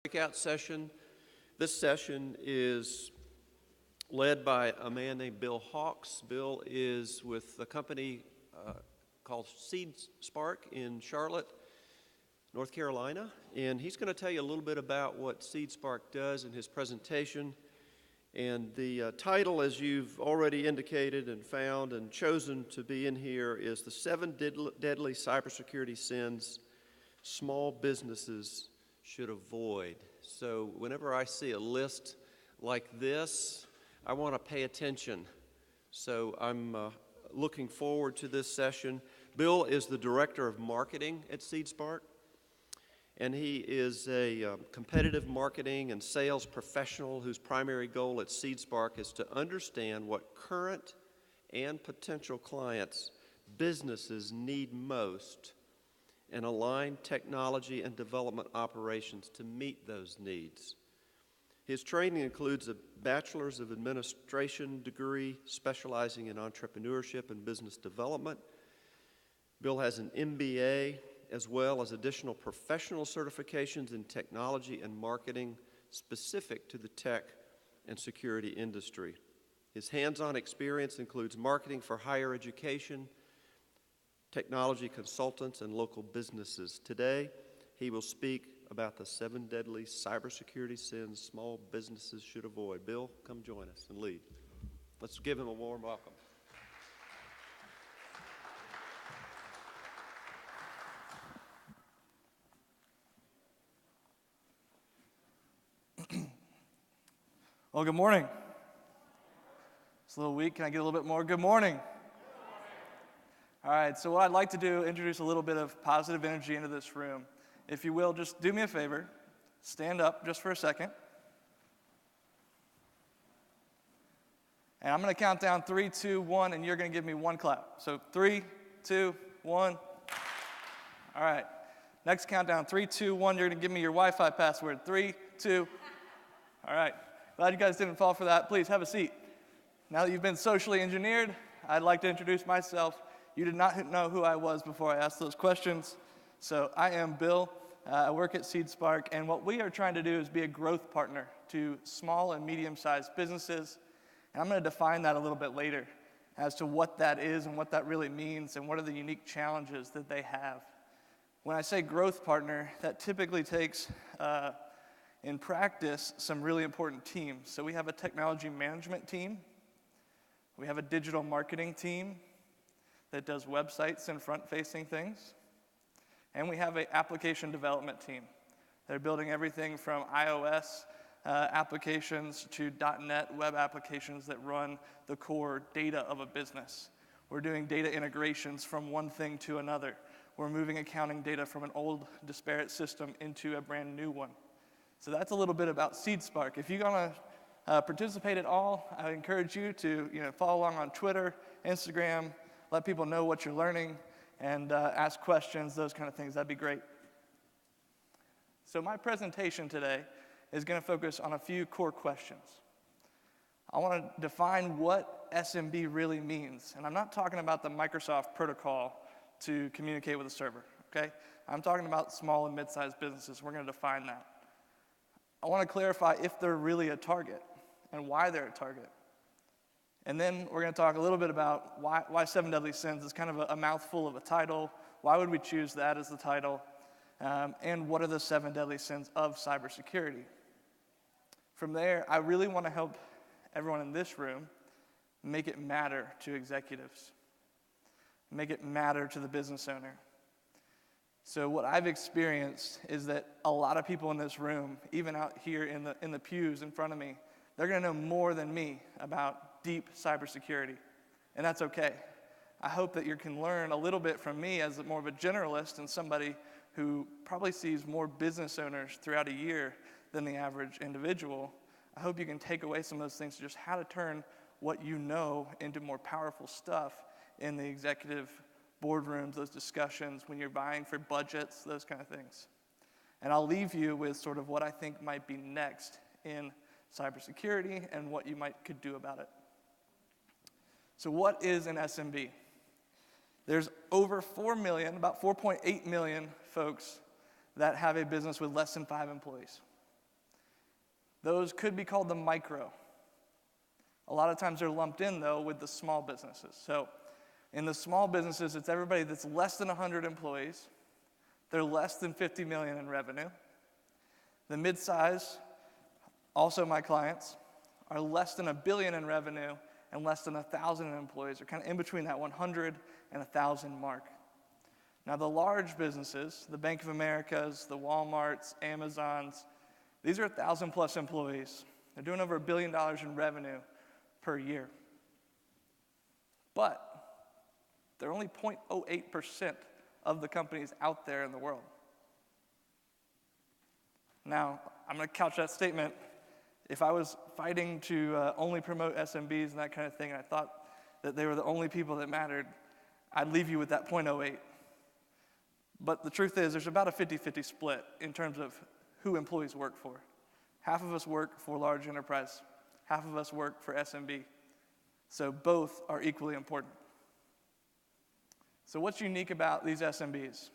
breakout session. This session is led by a man named Bill Hawks. Bill is with a company called SeedSpark in Charlotte, North Carolina, and he's going to tell you a little bit about what SeedSpark does in his presentation. And the title, as you've already indicated and found and chosen to be in here, is The 7 Deadly Cybersecurity Sins Small Businesses Should Avoid. So whenever I see a list like this, I want to pay attention. So I'm looking forward to this session. Bill is the Director of Marketing at SeedSpark, and he is a competitive marketing and sales professional whose primary goal at SeedSpark is to understand what current and potential clients' businesses need most and align technology and development operations to meet those needs. His training includes a Bachelor's of Administration degree specializing in entrepreneurship and business development. Bill has an MBA as well as additional professional certifications in technology and marketing specific to the tech and security industry. His hands-on experience includes marketing for higher education, technology consultants, and local businesses. Today, he will speak about the 7 deadly cybersecurity sins small businesses should avoid. Bill, come join us and lead. Let's give him a warm welcome. Well, good morning. It's a little weak. Can I get a little bit more? Good morning. All right, so what I'd like to do, introduce a little bit of positive energy into this room. If you will, just do me a favor. Stand up just for a second. And I'm going to count down 3, 2, 1, and you're going to give me one clap. So 3, 2, 1. All right. Next countdown, 3, 2, 1. You're going to give me your Wi-Fi password. 3, 2. All right. Glad you guys didn't fall for that. Please have a seat. Now that you've been socially engineered, I'd like to introduce myself. You did not know who I was before I asked those questions. So I am Bill. I work at SeedSpark, and what we are trying to do is be a growth partner to small and medium-sized businesses. And I'm going to define that a little bit later as to what that is and what that really means and what are the unique challenges that they have. When I say growth partner, that typically takes, in practice, some really important teams. So we have a technology management team. We have a digital marketing team that does websites and front-facing things. And we have an application development team. They're building everything from iOS applications to .NET web applications that run the core data of a business. We're doing data integrations from one thing to another. We're moving accounting data from an old disparate system into a brand new one. So that's a little bit about SeedSpark. If you're going to participate at all, I encourage you to follow along on Twitter, Instagram, let people know what you're learning, and ask questions, those kind of things. That'd be great. So my presentation today is going to focus on a few core questions. I want to define what SMB really means. And I'm not talking about the Microsoft protocol to communicate with a server, okay? I'm talking about small and mid-sized businesses. We're going to define that. I want to clarify if they're really a target and why they're a target. And then we're going to talk a little bit about why 7 Deadly Sins is kind of a mouthful of a title. Why would we choose that as the title? And what are the 7 deadly sins of cybersecurity? From there, I really want to help everyone in this room make it matter to executives, make it matter to the business owner. So what I've experienced is that a lot of people in this room, even out here in the pews in front of me, they're going to know more than me about deep cybersecurity, and that's okay. I hope that you can learn a little bit from me as more of a generalist and somebody who probably sees more business owners throughout a year than the average individual. I hope you can take away some of those things, just how to turn what you know into more powerful stuff in the executive boardrooms, those discussions, when you're buying for budgets, those kind of things. And I'll leave you with sort of what I think might be next in cybersecurity and what you could do about it. So what is an SMB? There's over 4 million, about 4.8 million folks that have a business with less than 5 employees. Those could be called the micro. A lot of times they're lumped in, though, with the small businesses. So in the small businesses, it's everybody that's less than 100 employees. They're less than 50 million in revenue. The mid-size, also my clients, are less than $1 billion in revenue and less than 1,000 employees. They're kind of in between that 100 and 1,000 mark. Now the large businesses, the Bank of Americas, the Walmarts, Amazons, these are 1,000 plus employees. They're doing over $1 billion in revenue per year. But they're only 0.08% of the companies out there in the world. Now, I'm going to couch that statement. If I was fighting to only promote SMBs and that kind of thing, and I thought that they were the only people that mattered, I'd leave you with that 0.08. But the truth is, there's about a 50-50 split in terms of who employees work for. Half of us work for large enterprise. Half of us work for SMB. So both are equally important. So what's unique about these SMBs?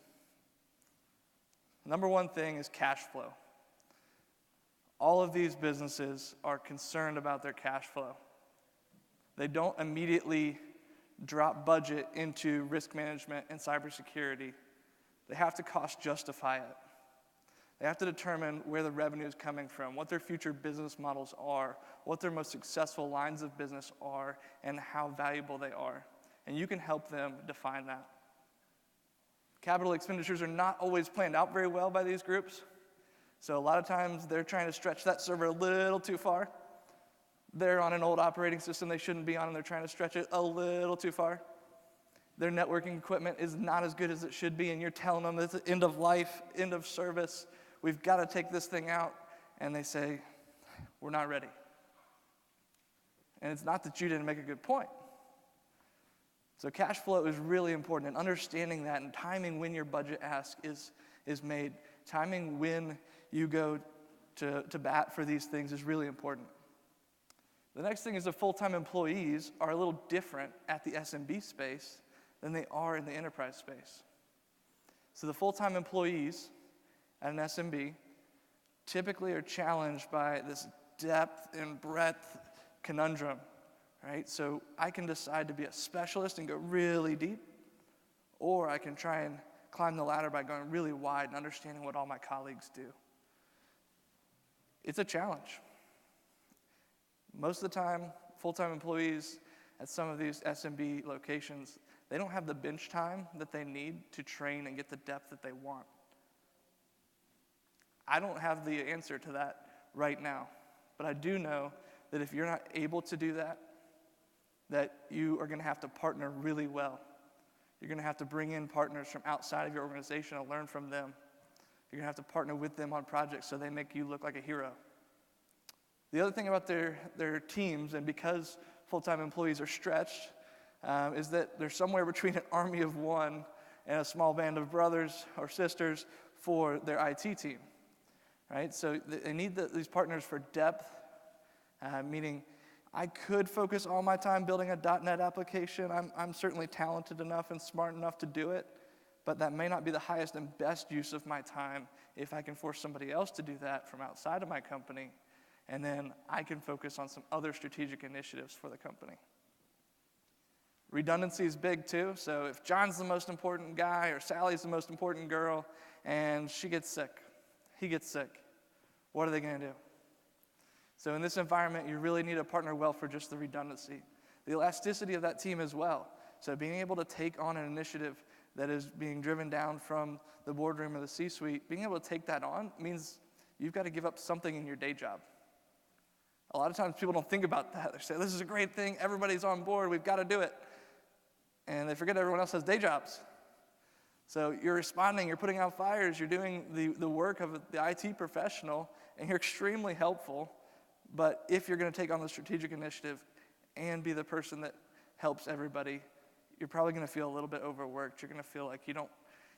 Number one thing is cash flow. All of these businesses are concerned about their cash flow. They don't immediately drop budget into risk management and cybersecurity. They have to cost justify it. They have to determine where the revenue is coming from, what their future business models are, what their most successful lines of business are, and how valuable they are. And you can help them define that. Capital expenditures are not always planned out very well by these groups. So a lot of times they're trying to stretch that server a little too far. They're on an old operating system they shouldn't be on, and they're trying to stretch it a little too far. Their networking equipment is not as good as it should be, and you're telling them it's end of life, end of service. We've got to take this thing out. And they say, we're not ready. And it's not that you didn't make a good point. So cash flow is really important, and understanding that and timing when your budget ask is made, timing when you go to bat for these things is really important. The next thing is the full-time employees are a little different at the SMB space than they are in the enterprise space. So the full-time employees at an SMB typically are challenged by this depth and breadth conundrum, right? So I can decide to be a specialist and go really deep, or I can try and climb the ladder by going really wide and understanding what all my colleagues do. It's a challenge. Most of the time, full-time employees at some of these SMB locations, they don't have the bench time that they need to train and get the depth that they want. I don't have the answer to that right now, but I do know that if you're not able to do that, that you are going to have to partner really well. You're going to have to bring in partners from outside of your organization and learn from them. You're going to have to partner with them on projects so they make you look like a hero. The other thing about their teams, and because full-time employees are stretched, is that they're somewhere between an army of one and a small band of brothers or sisters for their IT team, right? So they need these partners for depth, meaning I could focus all my time building a .NET application. I'm certainly talented enough and smart enough to do it, but that may not be the highest and best use of my time if I can force somebody else to do that from outside of my company, and then I can focus on some other strategic initiatives for the company. Redundancy is big too, so if John's the most important guy or Sally's the most important girl and she gets sick, he gets sick, what are they going to do? So in this environment, you really need to partner well for just the redundancy. The elasticity of that team as well. So being able to take on an initiative that is being driven down from the boardroom or the C-suite, being able to take that on means you've got to give up something in your day job. A lot of times people don't think about that. They say, this is a great thing, everybody's on board, we've got to do it. And they forget everyone else has day jobs. So you're responding, you're putting out fires, you're doing the work of the IT professional, and you're extremely helpful. But if you're going to take on the strategic initiative and be the person that helps everybody, you're probably going to feel a little bit overworked. You're going to feel like you don't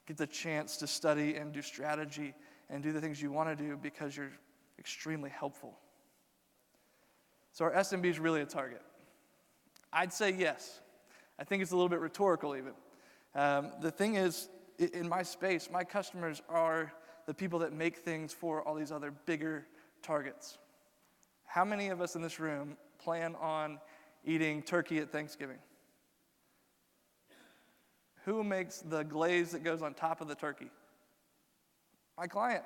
get the chance to study and do strategy and do the things you want to do because you're extremely helpful. So our SMB is really a target. I'd say yes. I think it's a little bit rhetorical even. The thing is, in my space, my customers are the people that make things for all these other bigger targets. How many of us in this room plan on eating turkey at Thanksgiving? Who makes the glaze that goes on top of the turkey? My client.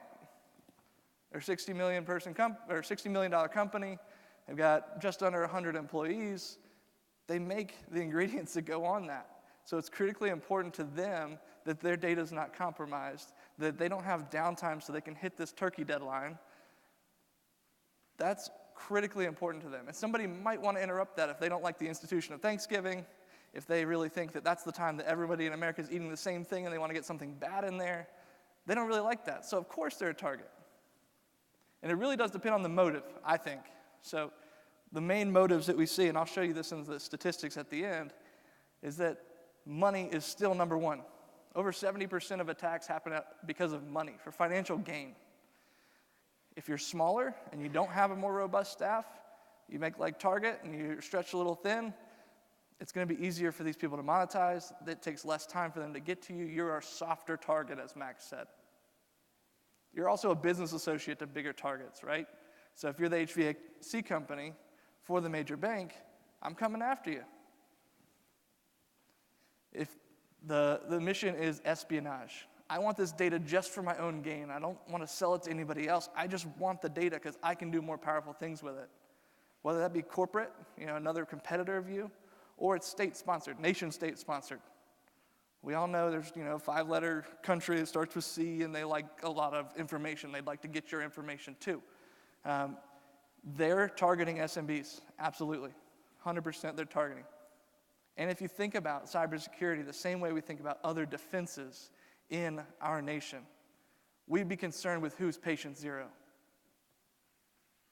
They're a $60 million company. They've got just under 100 employees. They make the ingredients that go on that. So it's critically important to them that their data is not compromised, that they don't have downtime so they can hit this turkey deadline. That's critically important to them. And somebody might want to interrupt that if they don't like the institution of Thanksgiving, if they really think that that's the time that everybody in America is eating the same thing and they want to get something bad in there. They don't really like that. So of course they're a target. And it really does depend on the motive, I think. So the main motives that we see, and I'll show you this in the statistics at the end, is that money is still number one. Over 70% of attacks happen because of money, for financial gain. If you're smaller and you don't have a more robust staff, you make like Target and you're stretched a little thin, it's going to be easier for these people to monetize. It takes less time for them to get to you. You're a softer target, as Max said. You're also a business associate to bigger targets, right? So if you're the HVAC company for the major bank, I'm coming after you. If the mission is espionage, I want this data just for my own gain. I don't want to sell it to anybody else. I just want the data because I can do more powerful things with it. Whether that be corporate, another competitor of you, or it's state-sponsored, nation-state sponsored. We all know there's, a 5-letter country that starts with C, and they like a lot of information. They'd like to get your information too. They're targeting SMBs, absolutely. 100% they're targeting. And if you think about cybersecurity the same way we think about other defenses in our nation, we'd be concerned with who's patient zero.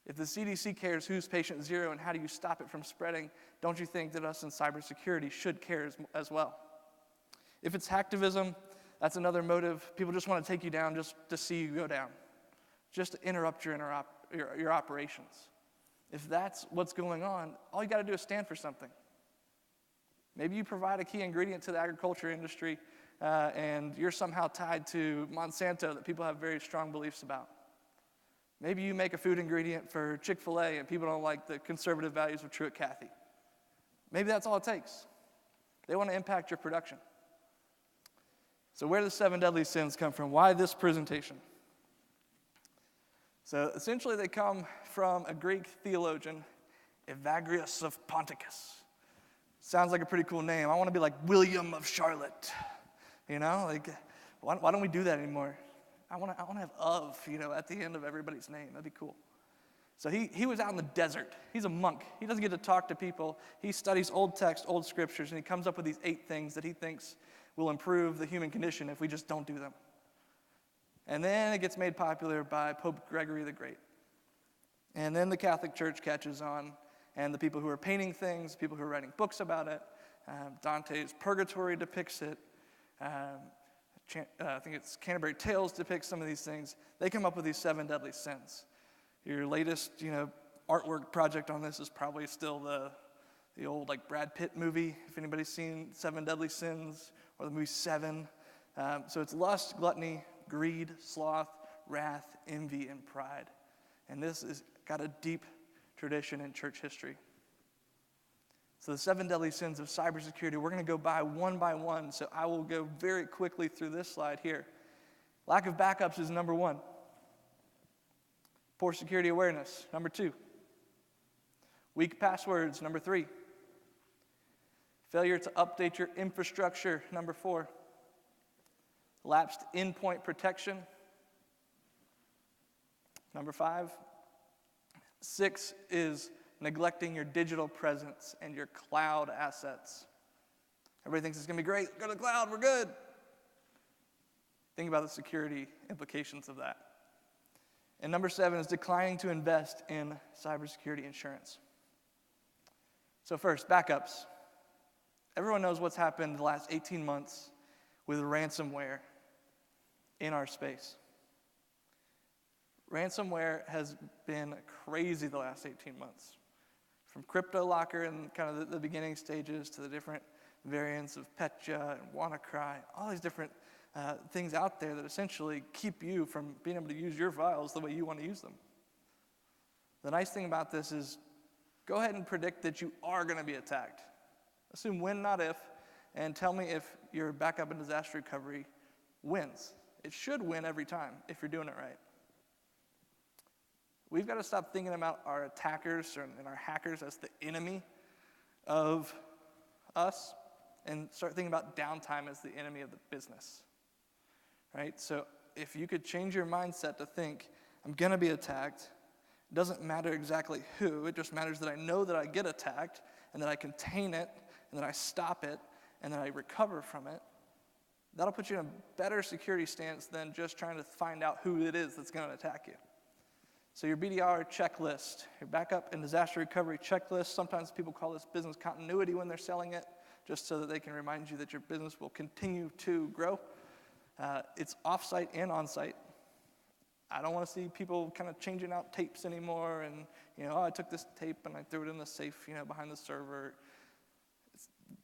If the CDC cares who's patient zero and how do you stop it from spreading, don't you think that us in cybersecurity should care as well? If it's hacktivism, that's another motive. People just want to take you down just to see you go down, just to interrupt your operations. If that's what's going on, all you got to do is stand for something. Maybe you provide a key ingredient to the agriculture industry, and you're somehow tied to Monsanto that people have very strong beliefs about. Maybe you make a food ingredient for Chick-fil-A and people don't like the conservative values of Truett Cathy. Maybe that's all it takes. They want to impact your production. So where do the 7 deadly sins come from? Why this presentation? So essentially they come from a Greek theologian, Evagrius of Ponticus. Sounds like a pretty cool name. I want to be like William of Charlotte. Why don't we do that anymore? I want to have of, at the end of everybody's name. That'd be cool. So he was out in the desert. He's a monk. He doesn't get to talk to people. He studies old text, old scriptures, and he comes up with these 8 things that he thinks will improve the human condition if we just don't do them. And then it gets made popular by Pope Gregory the Great. And then the Catholic Church catches on, and the people who are painting things, people who are writing books about it, Dante's Purgatory depicts it, I think it's Canterbury Tales depicts some of these things. They come up with these 7 deadly sins. Your latest, artwork project on this is probably still the old Brad Pitt movie, if anybody's seen 7 Deadly Sins, or the movie Seven. So it's lust, gluttony, greed, sloth, wrath, envy, and pride. And this has got a deep tradition in church history. So the 7 deadly sins of cybersecurity, we're going to go by one, so I will go very quickly through this slide here. Lack of backups is number 1. Poor security awareness, number 2. Weak passwords, number 3. Failure to update your infrastructure, number 4. Lapsed endpoint protection, number 5. 6 is neglecting your digital presence and your cloud assets. Everybody thinks it's going to be great. Go to the cloud, we're good. Think about the security implications of that. And number 7 is declining to invest in cybersecurity insurance. So first, backups. Everyone knows what's happened the last 18 months with ransomware in our space. Ransomware has been crazy the last 18 months. From CryptoLocker and kind of the beginning stages to the different variants of Petya and WannaCry, all these different things out there that essentially keep you from being able to use your files the way you want to use them. The nice thing about this is go ahead and predict that you are going to be attacked. Assume when, not if, and tell me if your backup and disaster recovery wins. It should win every time if you're doing it right. We've got to stop thinking about our attackers and our hackers as the enemy of us and start thinking about downtime as the enemy of the business, right? So if you could change your mindset to think, I'm going to be attacked, it doesn't matter exactly who, it just matters that I know that I get attacked and that I contain it and that I stop it and that I recover from it. That'll put you in a better security stance than just trying to find out who it is that's going to attack you. So your BDR checklist, your backup and disaster recovery checklist, sometimes people call this business continuity when they're selling it, just so that they can remind you that your business will continue to grow. It's off-site and on-site. I don't want to see people kind of changing out tapes anymore and, I took this tape and I threw it in the safe, behind the server.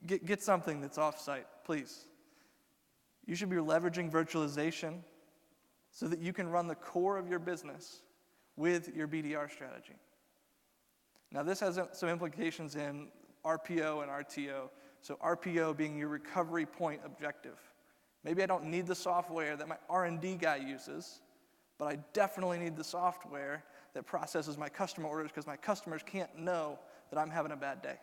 Get something that's off-site, please. You should be leveraging virtualization so that you can run the core of your business with your BDR strategy. Now, this has some implications in RPO and RTO. So RPO being your recovery point objective. Maybe I don't need the software that my R&D guy uses, but I definitely need the software that processes my customer orders because my customers can't know that I'm having a bad day.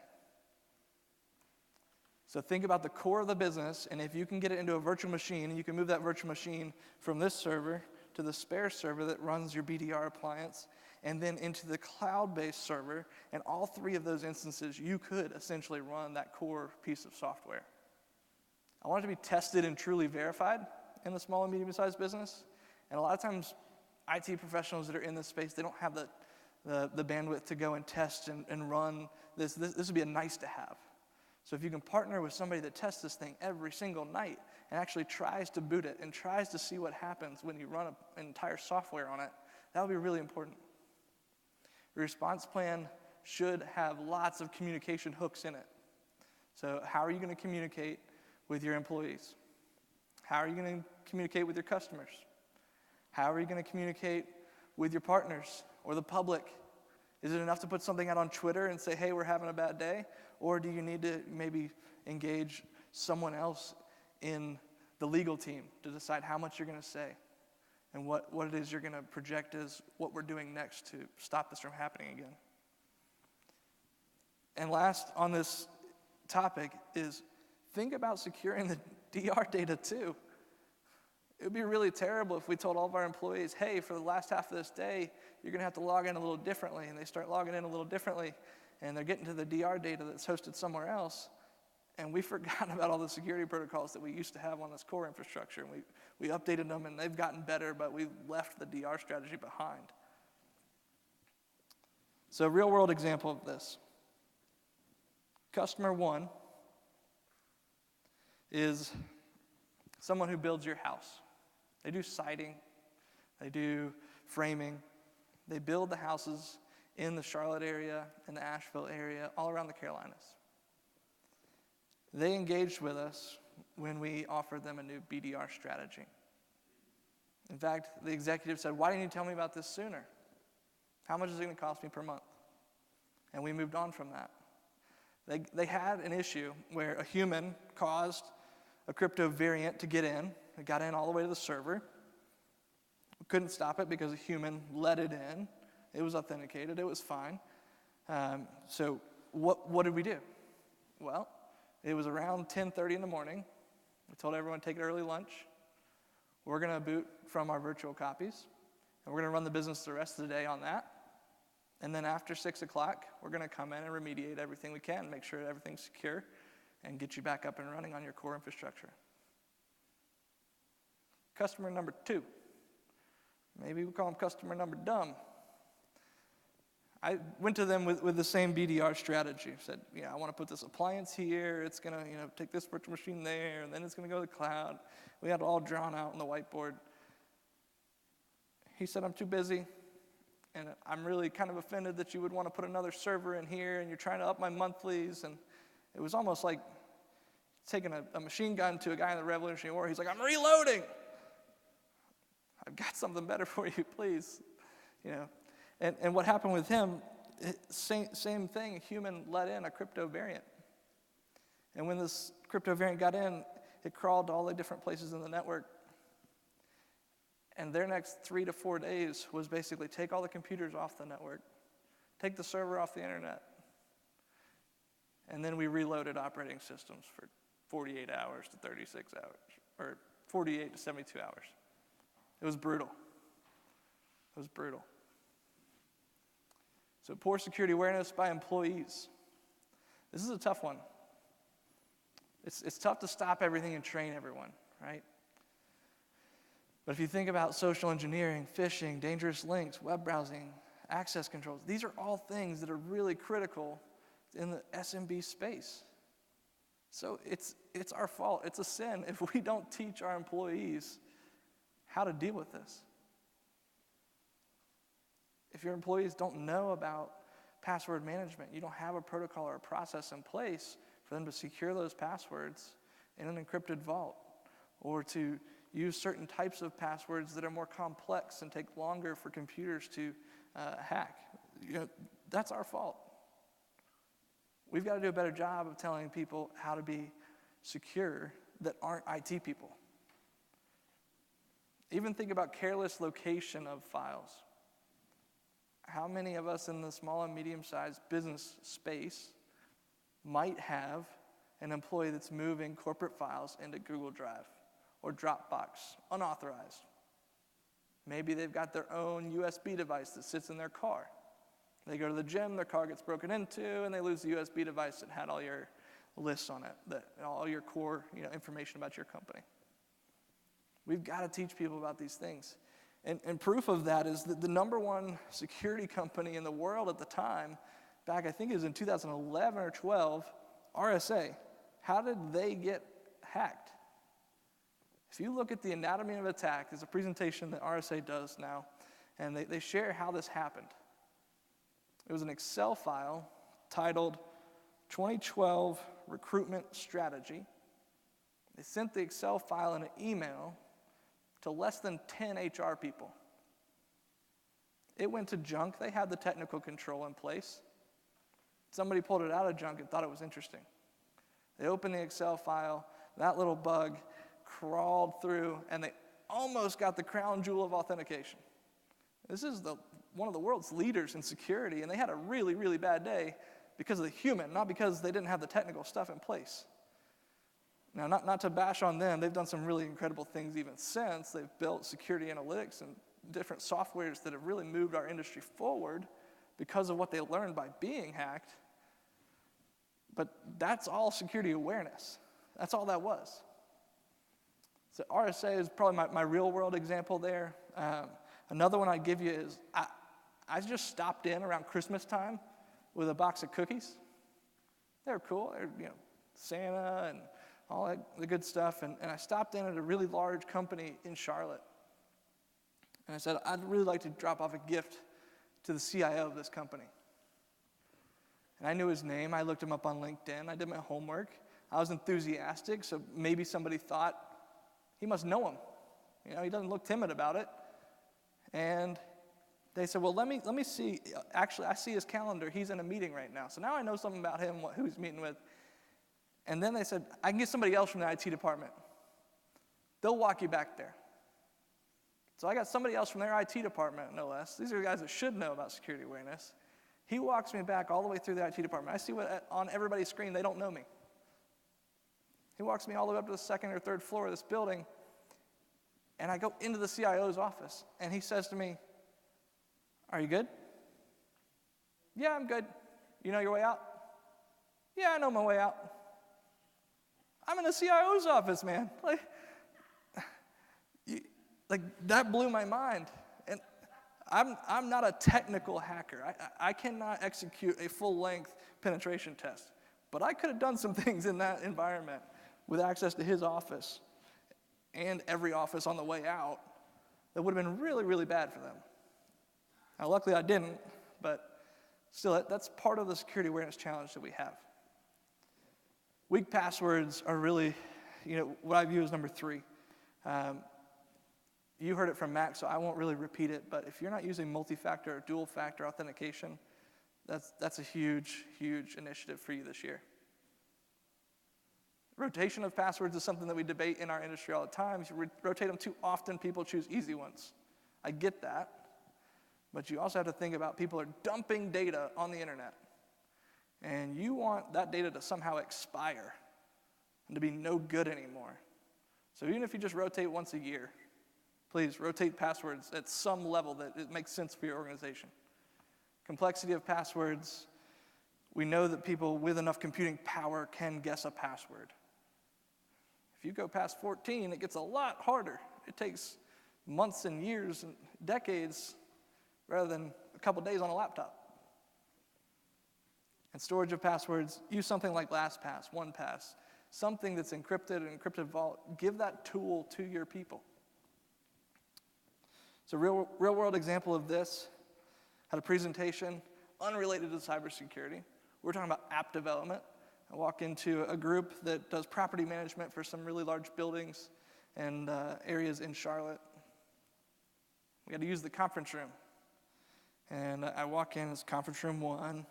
So think about the core of the business, and if you can get it into a virtual machine, and you can move that virtual machine from this server to the spare server that runs your BDR appliance, and then into the cloud-based server, and all three of those instances, you could essentially run that core piece of software. I want it to be tested and truly verified in the small and medium-sized business, and a lot of times, IT professionals that are in this space, they don't have the bandwidth to go and test and run this. This would be a nice to have. So if you can partner with somebody that tests this thing every single night and actually tries to boot it and tries to see what happens when you run an entire software on it, that would be really important. Your response plan should have lots of communication hooks in it. So how are you going to communicate with your employees? How are you going to communicate with your customers? How are you going to communicate with your partners or the public? Is it enough to put something out on Twitter and say, hey, we're having a bad day? Or do you need to maybe engage someone else in the legal team to decide how much you're going to say and what it is you're going to project as what we're doing next to stop this from happening again? And last on this topic is think about securing the DR data too. It would be really terrible if we told all of our employees, hey, for the last half of this day, you're going to have to log in a little differently, and they start logging in a little differently, and they're getting to the DR data that's hosted somewhere else, and we forgot about all the security protocols that we used to have on this core infrastructure, and we updated them, and they've gotten better, but we left the DR strategy behind. So a real-world example of this. Customer one is someone who builds your house. They do siding, they do framing, they build the houses in the Charlotte area, in the Asheville area, all around the Carolinas. They engaged with us when we offered them a new BDR strategy. In fact, the executive said, why didn't you tell me about this sooner? How much is it going to cost me per month? And we moved on from that. They had an issue where a human caused a crypto variant to get in. It got in all the way to the server. We couldn't stop it because a human let it in. It was authenticated. It was fine. So what did we do? Well, it was around 10:30 in the morning. We told everyone to take an early lunch. We're going to boot from our virtual copies, and we're going to run the business the rest of the day on that. And then after 6 o'clock, we're going to come in and remediate everything we can, make sure everything's secure, and get you back up and running on your core infrastructure. Customer number two. Maybe we call them customer number dumb. I went to them with the same BDR strategy. Said, I want to put this appliance here. It's going to, take this virtual machine there, and then it's going to go to the cloud. We had it all drawn out on the whiteboard. He said, I'm too busy, and I'm really kind of offended that you would want to put another server in here, and you're trying to up my monthlies. And it was almost like taking a machine gun to a guy in the Revolutionary War. He's like, I'm reloading. I've got something better for you, please. And what happened with him, same thing, a human let in a crypto variant. And when this crypto variant got in, it crawled to all the different places in the network. And their next 3 to 4 days was basically take all the computers off the network, take the server off the internet, and then we reloaded operating systems for 48 hours to 36 hours, or 48 to 72 hours. It was brutal. It was brutal. So poor security awareness by employees. This is a tough one. It's tough to stop everything and train everyone, right? But if you think about social engineering, phishing, dangerous links, web browsing, access controls, these are all things that are really critical in the SMB space. So it's our fault. It's a sin if we don't teach our employees how to deal with this. If your employees don't know about password management, you don't have a protocol or a process in place for them to secure those passwords in an encrypted vault, or to use certain types of passwords that are more complex and take longer for computers to hack. That's our fault. We've got to do a better job of telling people how to be secure that aren't IT people. Even think about careless location of files. How many of us in the small and medium-sized business space might have an employee that's moving corporate files into Google Drive or Dropbox, unauthorized? Maybe they've got their own USB device that sits in their car. They go to the gym, their car gets broken into, and they lose the USB device that had all your lists on it, all your core information about your company. We've got to teach people about these things. And proof of that is that the number one security company in the world at the time, back I think it was in 2011 or 12, RSA, how did they get hacked? If you look at the anatomy of attack, there's a presentation that RSA does now, and they share how this happened. It was an Excel file titled 2012 Recruitment Strategy. They sent the Excel file in an email to less than 10 HR people. It went to junk. They had the technical control in place. Somebody pulled it out of junk and thought it was interesting. They opened the Excel file, that little bug crawled through, and they almost got the crown jewel of authentication. This is one of the world's leaders in security, and they had a really, really bad day because of the human, not because they didn't have the technical stuff in place. Now, not to bash on them, they've done some really incredible things even since. They've built security analytics and different softwares that have really moved our industry forward because of what they learned by being hacked. But that's all security awareness. That's all that was. So RSA is probably my real world example there. Another one I'd give you is I just stopped in around Christmas time with a box of cookies. They were cool. They're, Santa and all that, the good stuff. And I stopped in at a really large company in Charlotte. And I said, I'd really like to drop off a gift to the CIO of this company. And I knew his name. I looked him up on LinkedIn. I did my homework. I was enthusiastic, so maybe somebody thought, he must know him. He doesn't look timid about it. And they said, well, let me see. Actually, I see his calendar. He's in a meeting right now. So now I know something about him, who he's meeting with. And then they said, I can get somebody else from the IT department. They'll walk you back there. So I got somebody else from their IT department, no less. These are guys that should know about security awareness. He walks me back all the way through the IT department. I see what on everybody's screen, they don't know me. He walks me all the way up to the second or third floor of this building, and I go into the CIO's office, and he says to me, are you good? Yeah, I'm good. You know your way out? Yeah, I know my way out. I'm in the CIO's office, man. Like that blew my mind. And I'm not a technical hacker. I cannot execute a full-length penetration test. But I could have done some things in that environment with access to his office and every office on the way out that would have been really, really bad for them. Now, luckily I didn't, but still, that's part of the security awareness challenge that we have. Weak passwords are really, what I view as number 3. You heard it from Mac, so I won't really repeat it, but if you're not using multi-factor or dual-factor authentication, that's a huge, huge initiative for you this year. Rotation of passwords is something that we debate in our industry all the time. If you rotate them too often, people choose easy ones. I get that, but you also have to think about people are dumping data on the internet, and you want that data to somehow expire and to be no good anymore. So even if you just rotate once a year, please rotate passwords at some level that it makes sense for your organization. Complexity of passwords, we know that people with enough computing power can guess a password. If you go past 14, it gets a lot harder. It takes months and years and decades rather than a couple days on a laptop. And storage of passwords, use something like LastPass, OnePass, something that's encrypted, an encrypted vault. Give that tool to your people. So real world example of this, had a presentation unrelated to cybersecurity. We're talking about app development. I walk into a group that does property management for some really large buildings and areas in Charlotte. We had to use the conference room. And I walk in, it's conference room 1.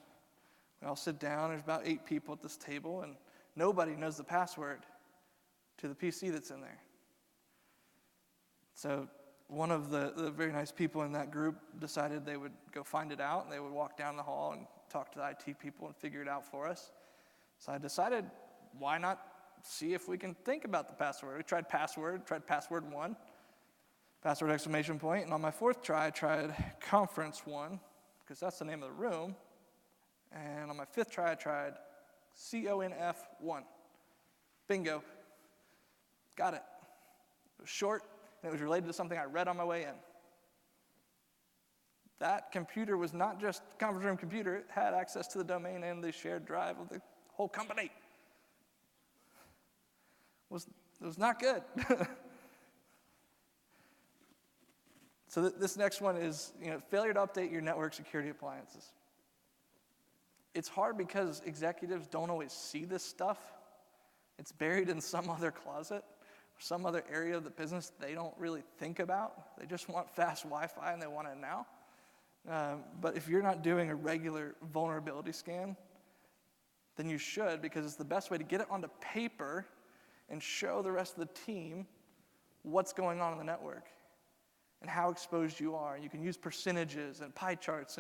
We all sit down, there's about 8 people at this table, and nobody knows the password to the PC that's in there. So one of the very nice people in that group decided they would go find it out, and they would walk down the hall and talk to the IT people and figure it out for us. So I decided, why not see if we can think about the password? We tried password 1, password exclamation point, and on my 4th try, I tried conference 1, because that's the name of the room, and on my 5th try, I tried CONF1. Bingo. Got it. It was short, and it was related to something I read on my way in. That computer was not just a conference room computer, it had access to the domain and the shared drive of the whole company. It was not good. So this next one is, failure to update your network security appliances. It's hard because executives don't always see this stuff. It's buried in some other closet, or some other area of the business they don't really think about. They just want fast Wi-Fi and they want it now. But if you're not doing a regular vulnerability scan, then you should, because it's the best way to get it onto paper and show the rest of the team what's going on in the network and how exposed you are. You can use percentages and pie charts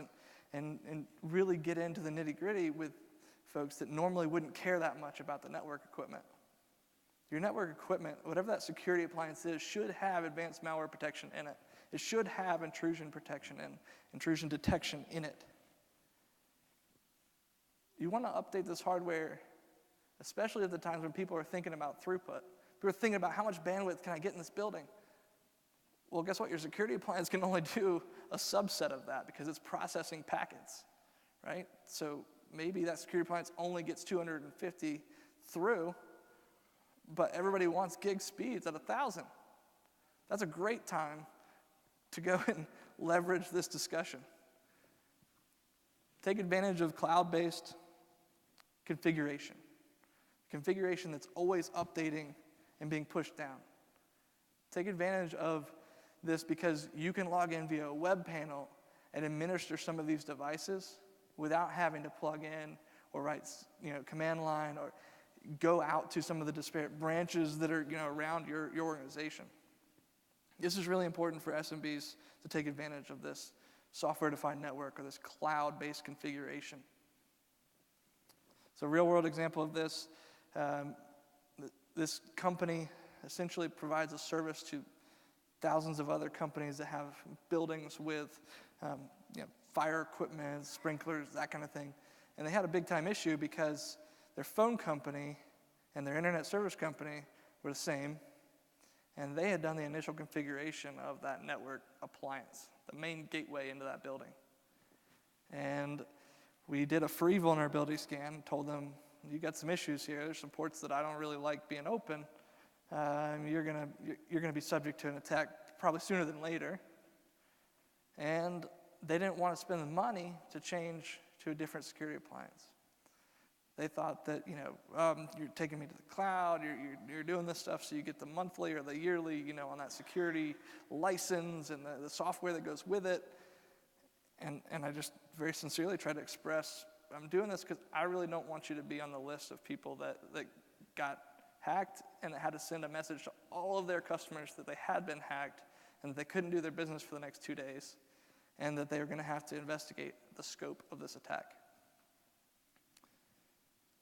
and really get into the nitty-gritty with folks that normally wouldn't care that much about the network equipment. Your network equipment, whatever that security appliance is, should have advanced malware protection in it. It should have intrusion protection and intrusion detection in it. You want to update this hardware, especially at the times when people are thinking about throughput. People are thinking about how much bandwidth can I get in this building? Well, guess what? Your security appliance can only do a subset of that because it's processing packets, right? So maybe that security appliance only gets 250 through, but everybody wants gig speeds at 1,000. That's a great time to go and leverage this discussion. Take advantage of cloud-based configuration that's always updating and being pushed down. Take advantage of this because you can log in via a web panel and administer some of these devices without having to plug in or write, command line or go out to some of the disparate branches that are, around your organization. This is really important for SMBs to take advantage of this software-defined network or this cloud-based configuration. So a real-world example of this, this company essentially provides a service to thousands of other companies that have buildings with fire equipment, sprinklers, that kind of thing. And they had a big-time issue because their phone company and their internet service company were the same, and they had done the initial configuration of that network appliance, the main gateway into that building. And we did a free vulnerability scan, told them, you got some issues here, there's some ports that I don't really like being open, you're gonna be subject to an attack probably sooner than later. And they didn't want to spend the money to change to a different security appliance. They thought that, you're taking me to the cloud, you're doing this stuff so you get the monthly or the yearly, on that security license and the software that goes with it. And I just very sincerely try to express, I'm doing this because I really don't want you to be on the list of people that got hacked and that had to send a message to all of their customers that they had been hacked and that they couldn't do their business for the next 2 days and that they were going to have to investigate the scope of this attack.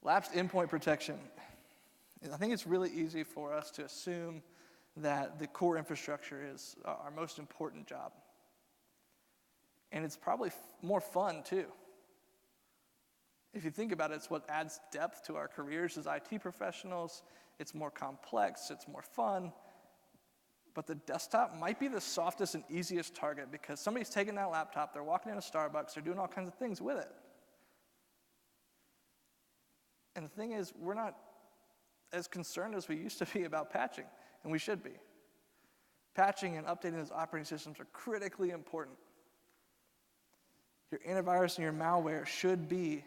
Lapsed endpoint protection. I think it's really easy for us to assume that the core infrastructure is our most important job. And it's probably more fun too. If you think about it, it's what adds depth to our careers as IT professionals. It's more complex, it's more fun. But the desktop might be the softest and easiest target because somebody's taking that laptop, they're walking into Starbucks, they're doing all kinds of things with it. And the thing is, we're not as concerned as we used to be about patching, and we should be. Patching and updating those operating systems are critically important. Your antivirus and your malware should be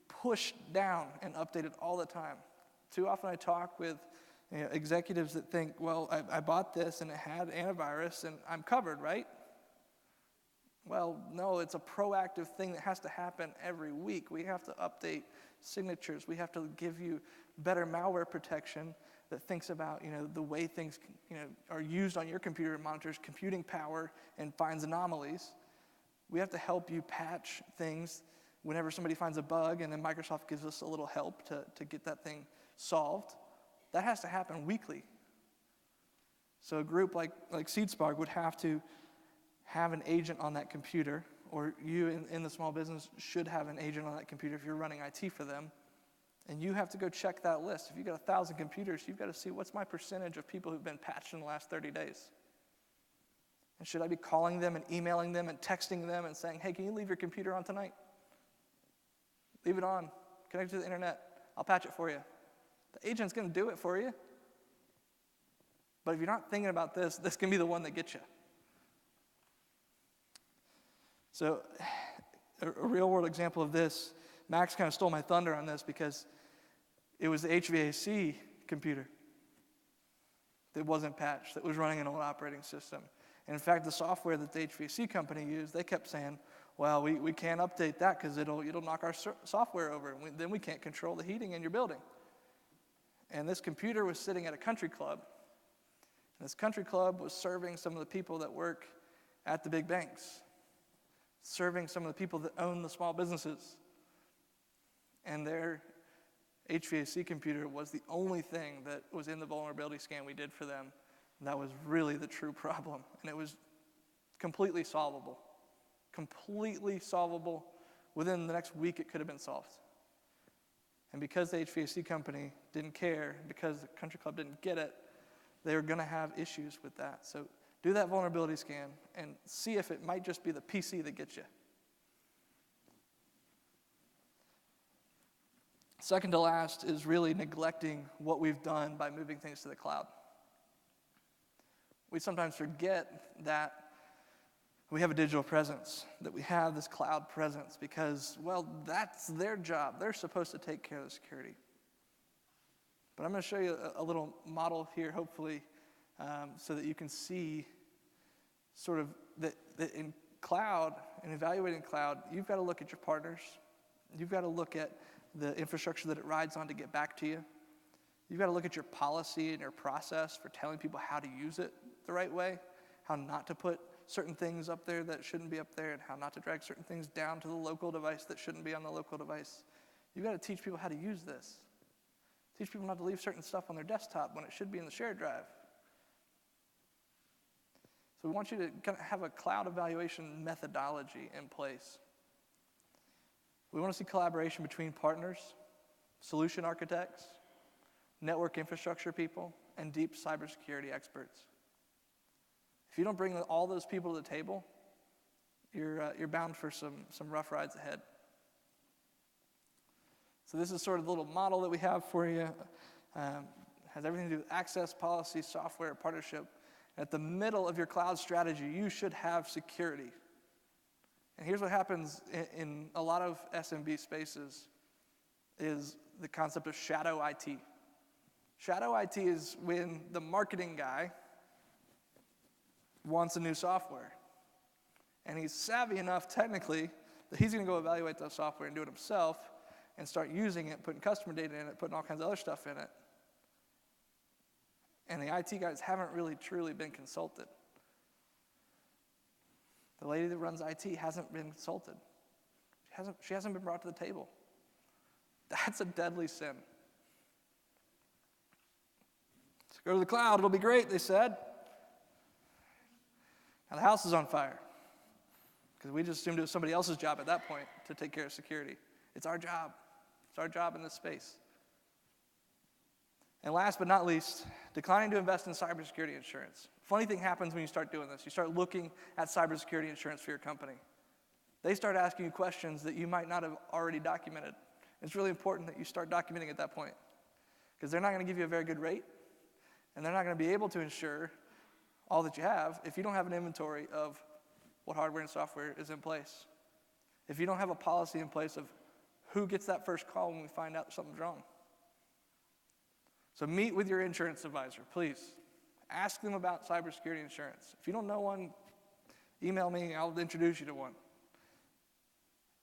pushed down and updated all the time. Too often I talk with executives that think, well, I bought this and it had antivirus and I'm covered, right? Well, no, it's a proactive thing that has to happen every week. We have to update signatures. We have to give you better malware protection that thinks about, the way things, are used on your computer, monitors computing power and finds anomalies. We have to help you patch things whenever somebody finds a bug, and then Microsoft gives us a little help to get that thing solved. That has to happen weekly. So a group like SeedSpark would have to have an agent on that computer, or you in the small business should have an agent on that computer if you're running IT for them. And you have to go check that list. If you've got 1,000 computers, you've got to see what's my percentage of people who've been patched in the last 30 days. And should I be calling them and emailing them and texting them and saying, hey, can you leave your computer on tonight? Leave it on. Connect to the internet. I'll patch it for you. The agent's going to do it for you. But if you're not thinking about this can be the one that gets you. So a real-world example of this, Max kind of stole my thunder on this because it was the HVAC computer that wasn't patched, that was running an old operating system. And in fact, the software that the HVAC company used, they kept saying, well, we can't update that because it'll knock our software over, and then we can't control the heating in your building. And this computer was sitting at a country club. And this country club was serving some of the people that work at the big banks, serving some of the people that own the small businesses. And their HVAC computer was the only thing that was in the vulnerability scan we did for them. And that was really the true problem. And it was completely solvable. Completely solvable. Within the next week, it could have been solved. And because the HVAC company didn't care, because the country club didn't get it, they were going to have issues with that. So do that vulnerability scan and see if it might just be the PC that gets you. Second to last is really neglecting what we've done by moving things to the cloud. We sometimes forget that we have a digital presence, that we have this cloud presence because, well, that's their job. They're supposed to take care of the security. But I'm going to show you a little model here, hopefully, so that you can see sort of that in cloud, in evaluating cloud, you've got to look at your partners. You've got to look at the infrastructure that it rides on to get back to you. You've got to look at your policy and your process for telling people how to use it the right way, how not to put certain things up there that shouldn't be up there, and how not to drag certain things down to the local device that shouldn't be on the local device. You've got to teach people how to use this. Teach people not to leave certain stuff on their desktop when it should be in the shared drive. So we want you to kind of have a cloud evaluation methodology in place. We want to see collaboration between partners, solution architects, network infrastructure people, and deep cybersecurity experts. If you don't bring all those people to the table, you're bound for some rough rides ahead. So this is sort of the little model that we have for you. Has everything to do with access, policy, software, partnership. At the middle of your cloud strategy, you should have security. And here's what happens in a lot of SMB spaces. is the concept of shadow IT. Shadow IT is when the marketing guy wants a new software. And he's savvy enough technically that he's going to go evaluate that software and do it himself and start using it, putting customer data in it, putting all kinds of other stuff in it. And the IT guys haven't really truly been consulted. The lady that runs IT hasn't been consulted. She hasn't been brought to the table. That's a deadly sin. So go to the cloud, it'll be great, they said. Now the house is on fire. Because we just assumed it was somebody else's job at that point to take care of security. It's our job. It's our job in this space. And last but not least, declining to invest in cybersecurity insurance. Funny thing happens when you start doing this. You start looking at cybersecurity insurance for your company. They start asking you questions that you might not have already documented. It's really important that you start documenting at that point. Because they're not going to give you a very good rate, and they're not going to be able to insure all that you have if you don't have an inventory of what hardware and software is in place. If you don't have a policy in place of who gets that first call when we find out something's wrong. So meet with your insurance advisor, please. Ask them about cybersecurity insurance. If you don't know one, email me, I'll introduce you to one.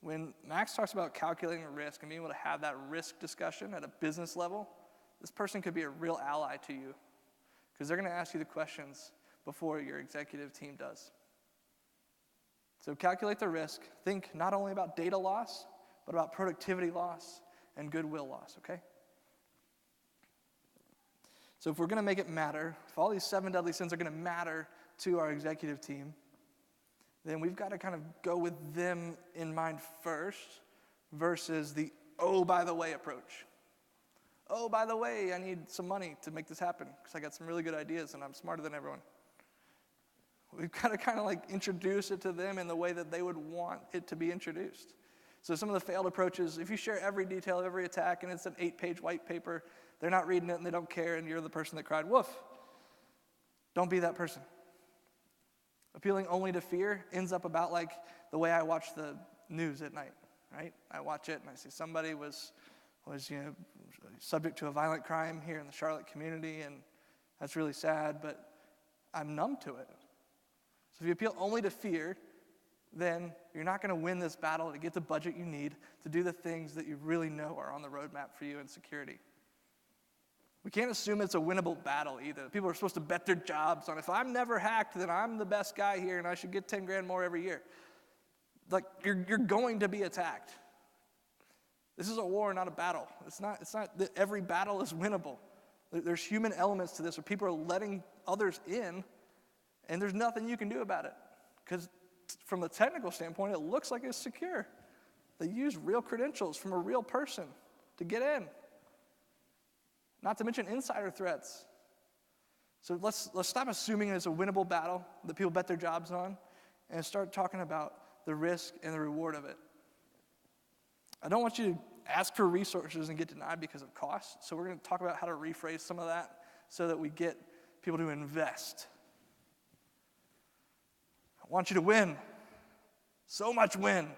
When Max talks about calculating risk and being able to have that risk discussion at a business level, this person could be a real ally to you because they're going to ask you the questions before your executive team does. So calculate the risk. Think not only about data loss, but about productivity loss and goodwill loss, okay? So if we're going to make it matter, if all these 7 deadly sins are going to matter to our executive team, then we've got to kind of go with them in mind first versus the, oh, by the way approach. Oh, by the way, I need some money to make this happen because I got some really good ideas and I'm smarter than everyone. We've got to kind of like introduce it to them in the way that they would want it to be introduced. So some of the failed approaches, if you share every detail of every attack and it's an 8-page white paper, they're not reading it and they don't care and you're the person that cried wolf. Don't be that person. Appealing only to fear ends up about like the way I watch the news at night, right? I watch it and I see somebody was subject to a violent crime here in the Charlotte community and that's really sad, but I'm numb to it. So if you appeal only to fear, then you're not going to win this battle to get the budget you need to do the things that you really know are on the roadmap for you in security. We can't assume it's a winnable battle either. People are supposed to bet their jobs on if I'm never hacked, then I'm the best guy here and I should get 10 grand more every year. Like, you're going to be attacked. This is a war, not a battle. It's not that every battle is winnable. There's human elements to this where people are letting others in and there's nothing you can do about it. Because from a technical standpoint, it looks like it's secure. They use real credentials from a real person to get in. Not to mention insider threats. So let's stop assuming it's a winnable battle that people bet their jobs on and start talking about the risk and the reward of it. I don't want you to ask for resources and get denied because of cost. So we're going to talk about how to rephrase some of that so that we get people to invest. I want you to win. So much win.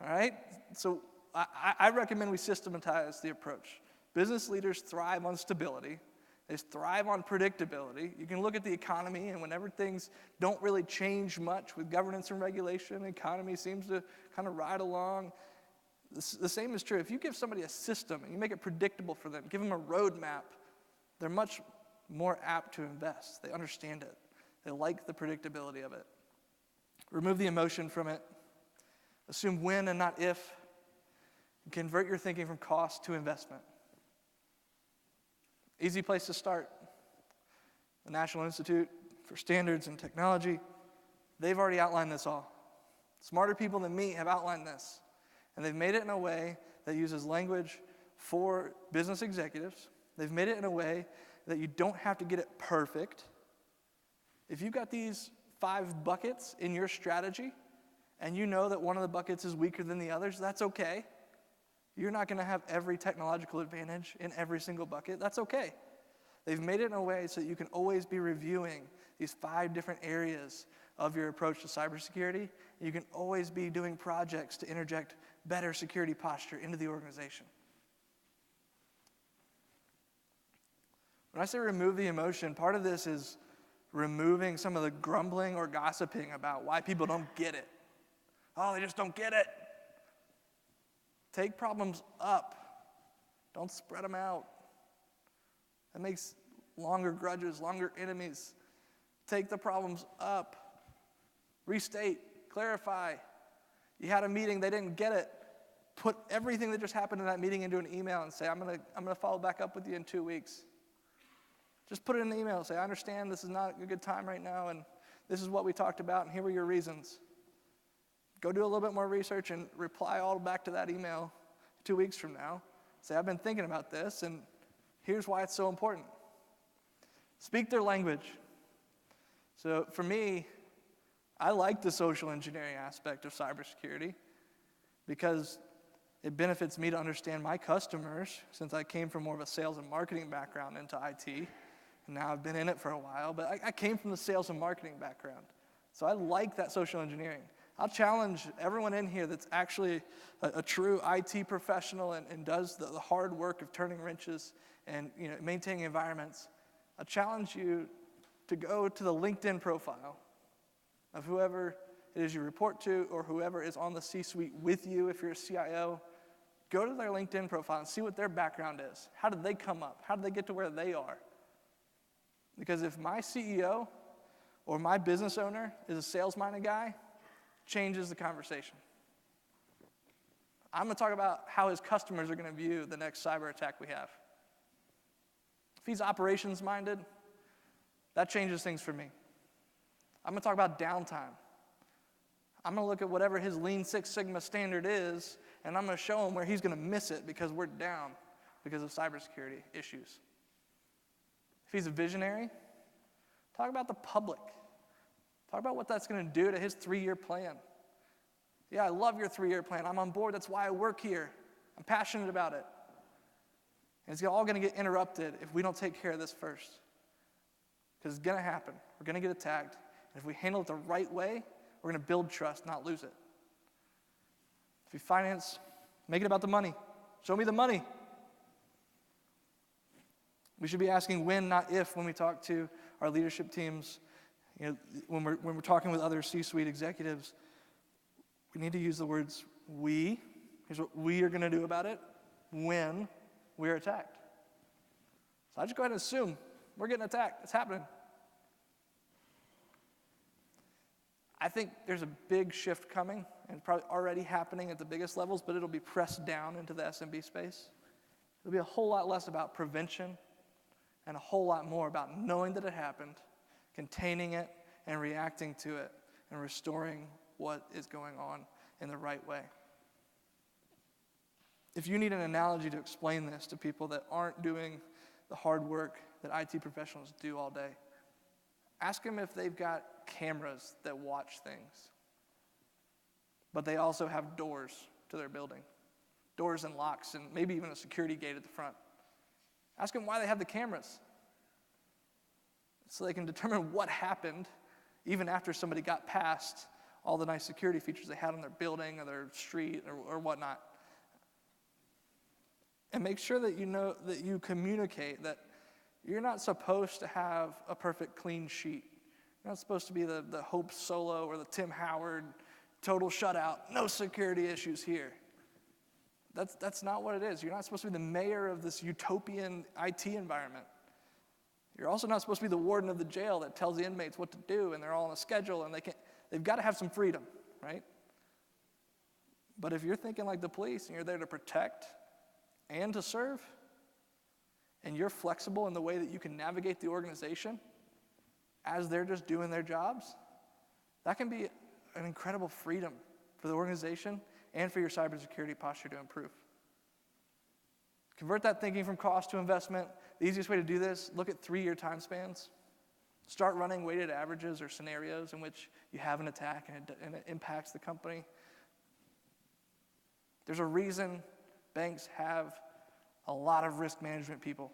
All right? So I recommend we systematize the approach. Business leaders thrive on stability. They thrive on predictability. You can look at the economy, and whenever things don't really change much with governance and regulation, the economy seems to kind of ride along. The same is true. If you give somebody a system and you make it predictable for them, give them a roadmap, they're much more apt to invest. They understand it. They like the predictability of it. Remove the emotion from it. Assume when and not if. And convert your thinking from cost to investment. Easy place to start. The National Institute for Standards and Technology, they've already outlined this all. Smarter people than me have outlined this. And they've made it in a way that uses language for business executives. They've made it in a way that you don't have to get it perfect. If you've got these 5 buckets in your strategy, and you know that one of the buckets is weaker than the others, that's okay. You're not going to have every technological advantage in every single bucket. That's okay. They've made it in a way so that you can always be reviewing these 5 different areas of your approach to cybersecurity. You can always be doing projects to interject better security posture into the organization. When I say remove the emotion, part of this is removing some of the grumbling or gossiping about why people don't get it. Oh, they just don't get it. Take problems up. Don't spread them out. That makes longer grudges, longer enemies. Take the problems up. Restate, clarify. You had a meeting, they didn't get it. Put everything that just happened in that meeting into an email and say, I'm gonna follow back up with you in 2 weeks. Just put it in the email. Say, I understand this is not a good time right now, and this is what we talked about, and here were your reasons. Go do a little bit more research and reply all back to that email 2 weeks from now. Say, I've been thinking about this, and here's why it's so important. Speak their language. So for me, I like the social engineering aspect of cybersecurity because it benefits me to understand my customers, since I came from more of a sales and marketing background into IT. And now I've been in it for a while, but I came from the sales and marketing background. So I like that social engineering. I'll challenge everyone in here that's actually a true IT professional and does the hard work of turning wrenches and maintaining environments. I challenge you to go to the LinkedIn profile of whoever it is you report to or whoever is on the C-suite with you if you're a CIO. Go to their LinkedIn profile and see what their background is. How did they come up? How did they get to where they are? Because if my CEO or my business owner is a sales-minded guy, changes the conversation. I'm going to talk about how his customers are going to view the next cyber attack we have. If he's operations-minded, that changes things for me. I'm going to talk about downtime. I'm going to look at whatever his Lean Six Sigma standard is, and I'm going to show him where he's going to miss it because we're down because of cybersecurity issues. If he's a visionary, talk about the public. Talk about what that's going to do to his 3-year plan. Yeah, I love your 3-year plan. I'm on board. That's why I work here. I'm passionate about it. And it's all going to get interrupted if we don't take care of this first. Because it's going to happen. We're going to get attacked. And if we handle it the right way, we're going to build trust, not lose it. If you finance, make it about the money. Show me the money. We should be asking when, not if, when we talk to our leadership teams. When we're talking with other C-suite executives, we need to use the words we. Here's what we are going to do about it when we are attacked. So I just go ahead and assume we're getting attacked. It's happening. I think there's a big shift coming, and it's probably already happening at the biggest levels, but it'll be pressed down into the SMB space. It'll be a whole lot less about prevention and a whole lot more about knowing that it happened, containing it, and reacting to it, and restoring what is going on in the right way. If you need an analogy to explain this to people that aren't doing the hard work that IT professionals do all day, ask them if they've got cameras that watch things, but they also have doors to their building, doors and locks, and maybe even a security gate at the front. Ask them why they have the cameras, so they can determine what happened even after somebody got past all the nice security features they had on their building or their street or whatnot. And make sure that you know that you communicate that you're not supposed to have a perfect clean sheet. You're not supposed to be the Hope Solo or the Tim Howard total shutout, no security issues here. That's not what it is. You're not supposed to be the mayor of this utopian IT environment. You're also not supposed to be the warden of the jail that tells the inmates what to do, and they're all on a schedule, and they've got to have some freedom, right? But if you're thinking like the police and you're there to protect and to serve, and you're flexible in the way that you can navigate the organization as they're just doing their jobs, that can be an incredible freedom for the organization and for your cybersecurity posture to improve. Convert that thinking from cost to investment. The easiest way to do this, look at 3-year time spans. Start running weighted averages or scenarios in which you have an attack and it impacts the company. There's a reason banks have a lot of risk management people.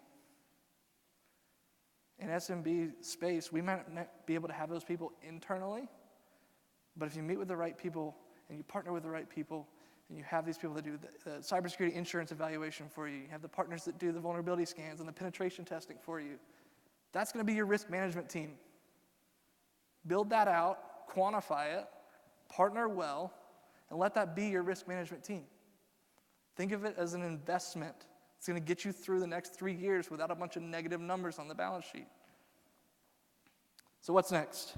In SMB space, we might not be able to have those people internally, but if you meet with the right people and you partner with the right people and you have these people that do the cybersecurity insurance evaluation for you. You have the partners that do the vulnerability scans and the penetration testing for you. That's going to be your risk management team. Build that out, quantify it, partner well, and let that be your risk management team. Think of it as an investment. It's going to get you through the next 3 years without a bunch of negative numbers on the balance sheet. So what's next?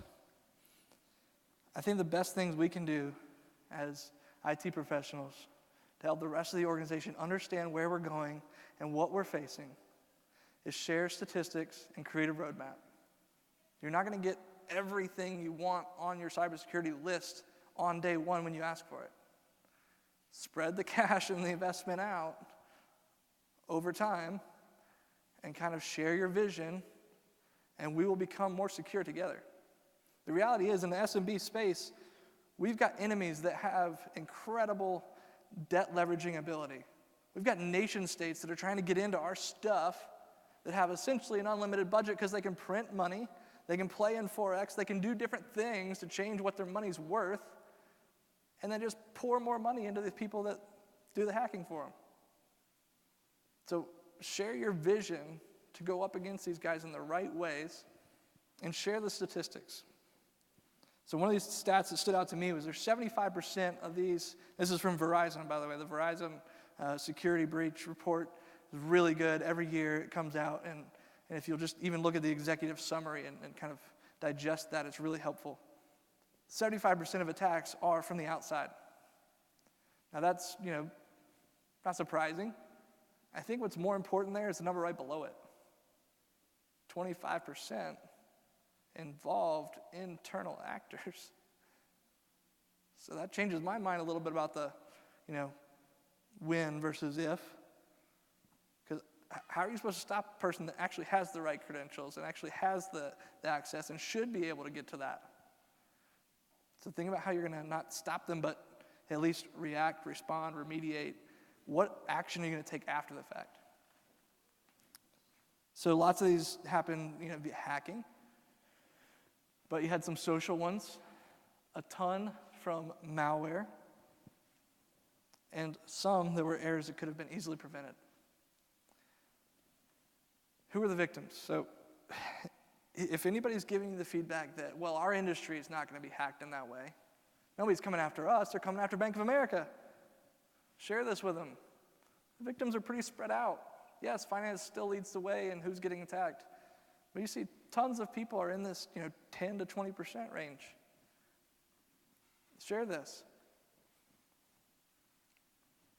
I think the best things we can do as IT professionals to help the rest of the organization understand where we're going and what we're facing is share statistics and create a roadmap. You're not going to get everything you want on your cybersecurity list on day one when you ask for it. Spread the cash and the investment out over time and kind of share your vision, and we will become more secure together. The reality is, in the SMB space, we've got enemies that have incredible debt leveraging ability. We've got nation states that are trying to get into our stuff that have essentially an unlimited budget because they can print money, they can play in Forex, they can do different things to change what their money's worth, and then just pour more money into the people that do the hacking for them. So share your vision to go up against these guys in the right ways and share the statistics. So one of these stats that stood out to me was there's 75% of these, this is from Verizon, by the way, the Verizon security breach report is really good. Every year it comes out, and if you'll just even look at the executive summary and kind of digest that, it's really helpful. 75% of attacks are from the outside. Now that's, not surprising. I think what's more important there is the number right below it. 25% involved internal actors. So that changes my mind a little bit about the, when versus if. Because how are you supposed to stop a person that actually has the right credentials and actually has the access and should be able to get to that? So think about how you're going to not stop them, but at least react, respond, remediate. What action are you going to take after the fact? So lots of these happen, via hacking. But you had some social ones, a ton from malware, and some that were errors that could have been easily prevented. Who are the victims? So if anybody's giving you the feedback that, well, our industry is not going to be hacked in that way, nobody's coming after us, they're coming after Bank of America. Share this with them. The victims are pretty spread out. Yes, finance still leads the way in who's getting attacked. But you see tons of people are in this 10 to 20% range. Share this.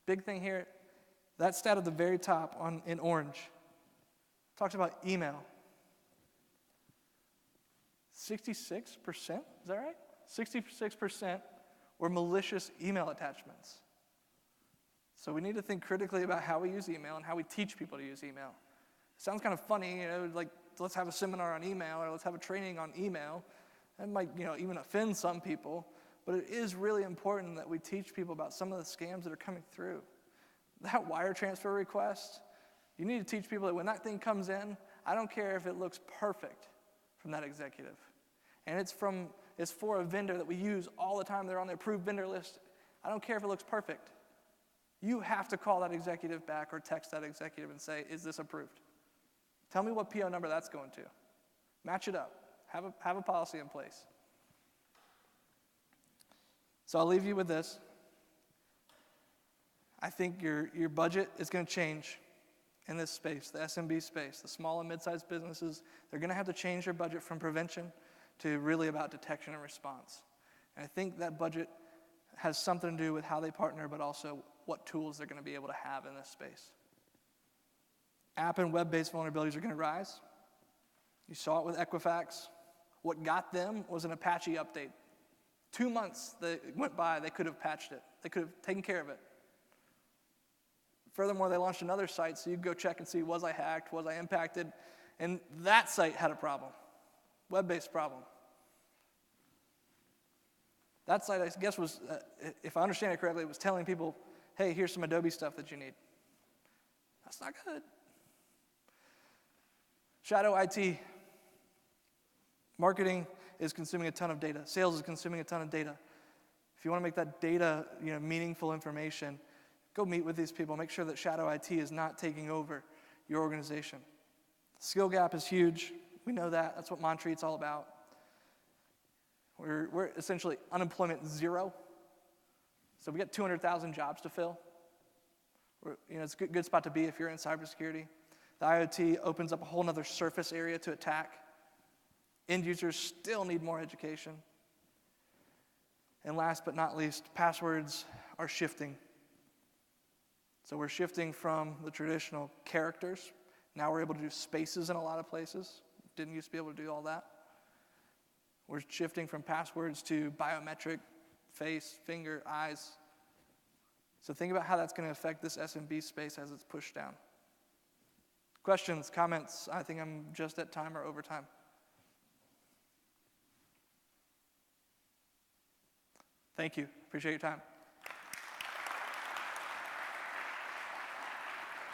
Big thing here, that stat at the very top in orange talks about email. 66%, is that right? 66% were malicious email attachments. So we need to think critically about how we use email and how we teach people to use email. It sounds kind of funny, like let's have a seminar on email or let's have a training on email. That might, even offend some people, but it is really important that we teach people about some of the scams that are coming through. That wire transfer request, you need to teach people that when that thing comes in, I don't care if it looks perfect from that executive. And it's for a vendor that we use all the time. They're on the approved vendor list. I don't care if it looks perfect. You have to call that executive back or text that executive and say, is this approved? Tell me what PO number that's going to. Match it up. Have a policy in place. So I'll leave you with this. I think your budget is going to change in this space, the SMB space. The small and mid-sized businesses, they're going to have to change their budget from prevention to really about detection and response. And I think that budget has something to do with how they partner, but also what tools they're going to be able to have in this space. App and web-based vulnerabilities are going to rise. You saw it with Equifax. What got them was an Apache update. 2 months that went by, they could have patched it. They could have taken care of it. Furthermore, they launched another site so you could go check and see, was I hacked, was I impacted? And that site had a problem, web-based problem. That site, I guess, was, if I understand it correctly, it was telling people, hey, here's some Adobe stuff that you need. That's not good. Shadow IT. Marketing is consuming a ton of data. Sales is consuming a ton of data. If you want to make that data, meaningful information, go meet with these people. Make sure that shadow IT is not taking over your organization. Skill gap is huge. We know that. That's what Montreat's all about. We're essentially unemployment zero. So we got 200,000 jobs to fill. It's a good spot to be if you're in cybersecurity. The IoT opens up a whole other surface area to attack. End users still need more education. And last but not least, passwords are shifting. So we're shifting from the traditional characters. Now we're able to do spaces in a lot of places. Didn't used to be able to do all that. We're shifting from passwords to biometric, face, finger, eyes. So think about how that's going to affect this SMB space as it's pushed down. Questions, comments? I think I'm just at time or over time. Thank you. Appreciate your time.